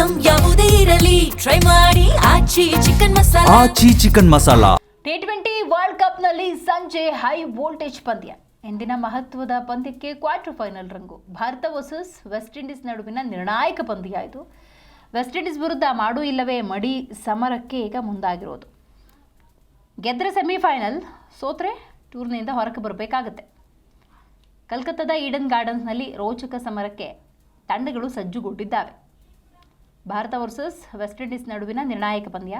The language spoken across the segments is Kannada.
ಐಟಂ ಯಾವುದೇ ಇರಲಿ ಟ್ರೈ ಮಾಡಿ ಆಚಿ ಚಿಕನ್ ಮಸಾಲಾ. T20 ವರ್ಲ್ಡ್ ಕಪ್ನಲ್ಲಿ ಸಂಜೆ ಹೈ ವೋಲ್ಟೇಜ್ ಪಂದ್ಯ. ಇಂದಿನ ಮಹತ್ವದ ಪಂದ್ಯಕ್ಕೆ ಕ್ವಾರ್ಟರ್ ಫೈನಲ್ ರಂಗು. ಭಾರತ ವರ್ಸಸ್ ವೆಸ್ಟ್ ಇಂಡೀಸ್ ನಡುವಿನ ನಿರ್ಣಾಯಕ ಪಂದ್ಯ ಇದು. ವೆಸ್ಟ್ ಇಂಡೀಸ್ ವಿರುದ್ಧ ಮಾಡು ಇಲ್ಲವೇ ಮಡಿ ಸಮರಕ್ಕೆ ಈಗ ಮುಂದಾಗಿರೋದು. ಗೆದ್ದರೆ ಸೆಮಿಫೈನಲ್, ಸೋತ್ರೆ ಟೂರ್ನಿಯಿಂದ ಹೊರಗೆ ಬರಬೇಕಾಗತ್ತೆ. ಕಲ್ಕತ್ತಾದ ಈಡನ್ ಗಾರ್ಡನ್ಸ್ನಲ್ಲಿ ರೋಚಕ ಸಮರಕ್ಕೆ ತಂಡಗಳು ಸಜ್ಜುಗೊಂಡಿದ್ದಾವೆ. ಭಾರತ ವರ್ಸಸ್ ವೆಸ್ಟ್ ಇಂಡೀಸ್ ನಡುವಿನ ನಿರ್ಣಾಯಕ ಪಂದ್ಯ.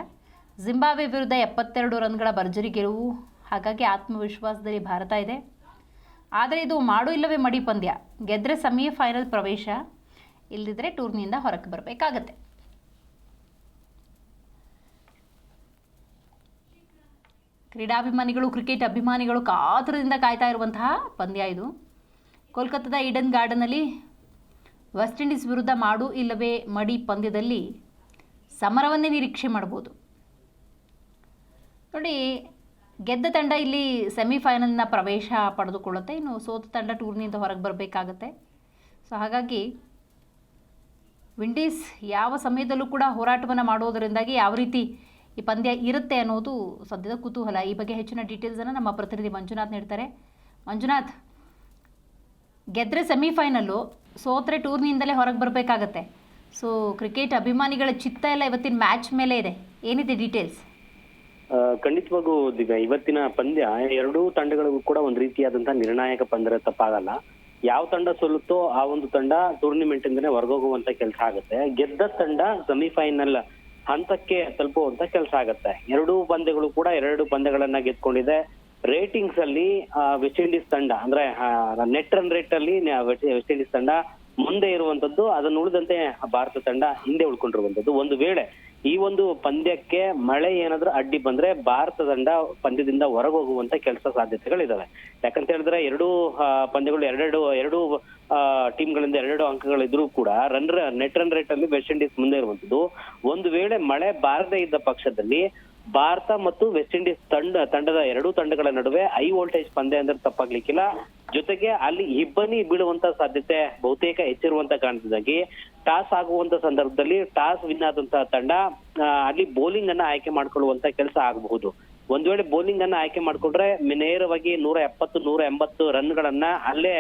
ಜಿಂಬಾಬ್ವೆ ವಿರುದ್ಧ 72 ರನ್ಗಳ ಭರ್ಜರಿ ಗೆಲುವು, ಹಾಗಾಗಿ ಆತ್ಮವಿಶ್ವಾಸದಲ್ಲಿ ಭಾರತ ಇದೆ. ಆದರೆ ಇದು ಮಾಡು ಇಲ್ಲವೇ ಮಡಿ ಪಂದ್ಯ. ಗೆದ್ದರೆ ಸೆಮಿಫೈನಲ್ ಪ್ರವೇಶ, ಇಲ್ಲದಿದ್ದರೆ ಟೂರ್ನಿಯಿಂದ ಹೊರಗೆ ಬರಬೇಕಾಗತ್ತೆ. ಕ್ರೀಡಾಭಿಮಾನಿಗಳು, ಕ್ರಿಕೆಟ್ ಅಭಿಮಾನಿಗಳು ಕಾತರದಿಂದ ಕಾಯ್ತಾ ಇರುವಂತಹ ಪಂದ್ಯ ಇದು. ಕೋಲ್ಕತ್ತಾದ ಈಡನ್ ಗಾರ್ಡನ್ನಲ್ಲಿ ವೆಸ್ಟ್ ಇಂಡೀಸ್ ವಿರುದ್ಧ ಮಾಡು ಇಲ್ಲವೇ ಮಡಿ ಪಂದ್ಯದಲ್ಲಿ ಸಮರವನ್ನೇ ನಿರೀಕ್ಷೆ ಮಾಡ್ಬೋದು. ನೋಡಿ, ಗೆದ್ದ ತಂಡ ಇಲ್ಲಿ ಸೆಮಿಫೈನಲ್ನ ಪ್ರವೇಶ ಪಡೆದುಕೊಳ್ಳುತ್ತೆ. ಇನ್ನು ಸೋತ ತಂಡ ಟೂರ್ನಿಯಿಂದ ಹೊರಗೆ ಬರಬೇಕಾಗತ್ತೆ. ಸೊ ಹಾಗಾಗಿ ವಿಂಡೀಸ್ ಯಾವ ಸಮಯದಲ್ಲೂ ಕೂಡ ಹೋರಾಟವನ್ನು ಮಾಡೋದರಿಂದಾಗಿ ಯಾವ ರೀತಿ ಈ ಪಂದ್ಯ ಇರುತ್ತೆ ಅನ್ನೋದು ಸದ್ಯದ ಕುತೂಹಲ. ಈ ಬಗ್ಗೆ ಹೆಚ್ಚಿನ ಡೀಟೇಲ್ಸನ್ನು ನಮ್ಮ ಪ್ರತಿನಿಧಿ ಮಂಜುನಾಥ್ ನೀಡ್ತಾರೆ. ಮಂಜುನಾಥ್, ಗೆದ್ದರೆ ಸೆಮಿಫೈನಲ್ಲು, ಸೋತ್ರೆ ಟೂರ್ನಿಯಿಂದಲೇ ಹೊರಗೆ ಬರಬೇಕಾಗತ್ತೆ. ಸೊ ಕ್ರಿಕೆಟ್ ಅಭಿಮಾನಿಗಳ ಚಿತ್ತ ಎಲ್ಲ ಇವತ್ತಿನ ಮ್ಯಾಚ್ ಮೇಲೆ ಇದೆ. ಏನಿದೆ ಡೀಟೇಲ್ಸ್? ಖಂಡಿತವಾಗೂ ದಿವ್ಯಾ, ಇವತ್ತಿನ ಪಂದ್ಯ ಎರಡೂ ತಂಡಗಳಿಗೂ ಕೂಡ ಒಂದು ರೀತಿಯಾದಂತಹ ನಿರ್ಣಾಯಕ ಪಂದ್ಯ ತಪ್ಪಾಗಲ್ಲ. ಯಾವ ತಂಡ ಸೋಲುತ್ತೋ ಆ ಒಂದು ತಂಡ ಟೂರ್ನಿಮೆಂಟ್ ಇಂದನೇ ಹೊರಗೋಗುವಂತ ಕೆಲಸ ಆಗುತ್ತೆ. ಗೆದ್ದ ತಂಡ ಸೆಮಿಫೈನಲ್ ಹಂತಕ್ಕೆ ತಲುಪುವಂತ ಕೆಲಸ ಆಗುತ್ತೆ. ಎರಡೂ ಪಂದ್ಯಗಳು ಕೂಡ 2 ಪಂದ್ಯಗಳನ್ನ ಗೆದ್ಕೊಂಡಿದೆ. ರೇಟಿಂಗ್ಸ್ ಅಲ್ಲಿ ವೆಸ್ಟ್ ಇಂಡೀಸ್ ತಂಡ ಅಂದ್ರೆ ನೆಟ್ ರನ್ ರೇಟ್ ಅಲ್ಲಿ ವೆಸ್ಟ್ ಇಂಡೀಸ್ ತಂಡ ಮುಂದೆ ಇರುವಂತದ್ದು, ಅದನ್ನು ಉಳಿದಂತೆ ಭಾರತ ತಂಡ ಹಿಂದೆ ಉಳ್ಕೊಂಡಿರುವಂತದ್ದು. ಒಂದು ವೇಳೆ ಈ ಒಂದು ಪಂದ್ಯಕ್ಕೆ ಮಳೆ ಏನಾದ್ರೂ ಅಡ್ಡಿ ಬಂದ್ರೆ ಭಾರತ ತಂಡ ಪಂದ್ಯದಿಂದ ಹೊರಗೋಗುವಂತ ಕೆಲಸ ಸಾಧ್ಯತೆಗಳಿದಾವೆ. ಯಾಕಂತ ಹೇಳಿದ್ರೆ ಎರಡೂ ಪಂದ್ಯಗಳು ಎರಡು ಟೀಮ್ಗಳಿಂದ 2 ಅಂಕಗಳಿದ್ರೂ ಕೂಡ ನೆಟ್ ರನ್ ರೇಟ್ ಅಲ್ಲಿ ವೆಸ್ಟ್ ಇಂಡೀಸ್ ಮುಂದೆ ಇರುವಂತದ್ದು. ಒಂದು ವೇಳೆ ಮಳೆ ಬಾರದೇ ಇದ್ದ ಪಕ್ಷದಲ್ಲಿ ಭಾರತ ಮತ್ತು ವೆಸ್ಟ್ ಇಂಡೀಸ್ ತಂಡದ 2 ತಂಡಗಳ ನಡುವೆ ಹೈ ವೋಲ್ಟೇಜ್ ಪಂದ್ಯ ಅಂದ್ರೆ ತಪ್ಪಾಗ್ಲಿಕ್ಕಿಲ್ಲ. ಜೊತೆಗೆ ಅಲ್ಲಿ ಇಬ್ಬನಿ ಬೀಳುವಂತ ಸಾಧ್ಯತೆ ಬಹುತೇಕ ಹೆಚ್ಚಿರುವಂತ ಕಾರಣದಿಂದಾಗಿ ಟಾಸ್ ಆಗುವಂತ ಸಂದರ್ಭದಲ್ಲಿ ಟಾಸ್ ವಿನ್ ಆದಂತಹ ತಂಡ ಅಲ್ಲಿ ಬೌಲಿಂಗ್ ಅನ್ನ ಆಯ್ಕೆ ಮಾಡ್ಕೊಳ್ಳುವಂತ ಕೆಲಸ ಆಗಬಹುದು. ಒಂದ್ ವೇಳೆ ಬೌಲಿಂಗ್ ಅನ್ನ ಆಯ್ಕೆ ಮಾಡ್ಕೊಂಡ್ರೆ ನೇರವಾಗಿ 170-180 ರನ್ಗಳನ್ನ ಅಲ್ಲೇ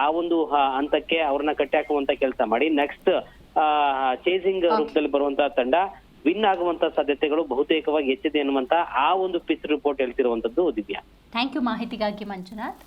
ಆ ಒಂದು ಹಂತಕ್ಕೆ ಅವ್ರನ್ನ ಕಟ್ಟಿ ಹಾಕುವಂತ ಕೆಲಸ ಮಾಡಿ ನೆಕ್ಸ್ಟ್ ಚೇಸಿಂಗ್ ರೂಪದಲ್ಲಿ ಬರುವಂತಹ ತಂಡ ವಿನ್ ಆಗುವಂತ ಸಾಧ್ಯತೆಗಳು ಬಹುತೇಕವಾಗಿ ಹೆಚ್ಚಿದೆ ಅನ್ನುವಂತ ಆ ಒಂದು ಪಿಚ್ ರಿಪೋರ್ಟ್ ಹೇಳ್ತಿರುವಂತದ್ದು. ದಿವ್ಯಾ, ಥ್ಯಾಂಕ್ ಯು ಮಾಹಿತಿಗಾಗಿ ಮಂಜುನಾಥ್.